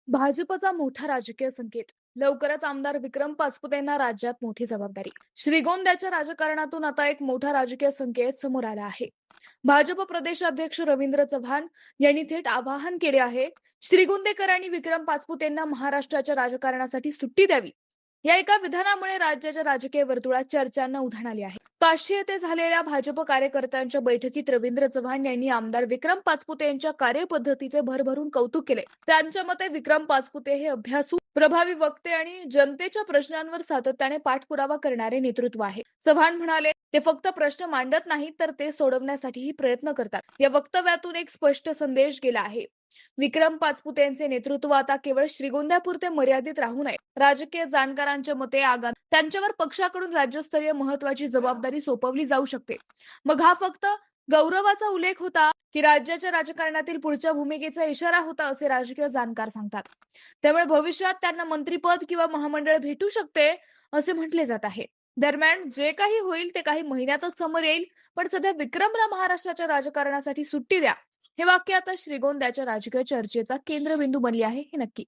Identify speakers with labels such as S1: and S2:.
S1: भाजपचा मोठा राजकीय संकेत. लवकरच आमदार विक्रम पाचपुतेंना राज्यात मोठी जबाबदारी. श्रीगोंद्याच्या राजकारणातून आता एक मोठा राजकीय संकेत समोर आला आहे. भाजप प्रदेशाध्यक्ष रवींद्र चव्हाण यांनी थेट आवाहन केले आहे. श्रीगोंदेकरांनी विक्रम पाचपुतेंना महाराष्ट्राच्या राजकारणासाठी सुट्टी द्यावी. या एका विधानामुळे राज्याच्या राजकीय वर्तुळात चर्चांना उधाण आली आहे. काशी येथे झालेल्या भाजप कार्यकर्त्यांच्या बैठकीत रवींद्र चव्हाण यांनी आमदार विक्रम पाचपुते यांच्या कार्यपद्धतीचे भरभरून कौतुक केले. त्यांच्या मते विक्रम पाचपुते हे अभ्यासू, प्रभावी वक्ते आणि जनतेच्या प्रश्नांवर सातत्याने पाठपुरावा करणारे नेतृत्व आहे. चव्हाण म्हणाले, ते फक्त प्रश्न मांडत नाहीत तर ते सोडवण्यासाठीही प्रयत्न करतात. या वक्तव्यातून एक स्पष्ट संदेश गेला आहे. विक्रम पाचपुते यांचे नेतृत्व आता केवळ श्रीगोंद्यापुरते मर्यादित राहू नये. राजकीय जाणकारांच्या मते त्यांच्यावर पक्षाकडून राज्यस्तरीय महत्वाची जबाबदारी सोपवली जाऊ शकते. मग हा फक्त गौरवाचा उल्लेख होता की राज्याच्या राजकारणातील पुढच्या भूमिकेचा इशारा होता, असे राजकीय जाणकार सांगतात. त्यामुळे भविष्यात त्यांना मंत्रिपद किंवा महामंडळ भेटू शकते असे म्हटले जात आहे. दरम्यान जे काही होईल ते काही महिन्यातच समोर येईल. पण सध्या विक्रमला महाराष्ट्राच्या राजकारणासाठी सुट्टी द्या, हे वाक्य आता श्रीगोंद्याच्या राजकीय चर्चेचा केंद्रबिंदू बनले आहे, हे नक्की.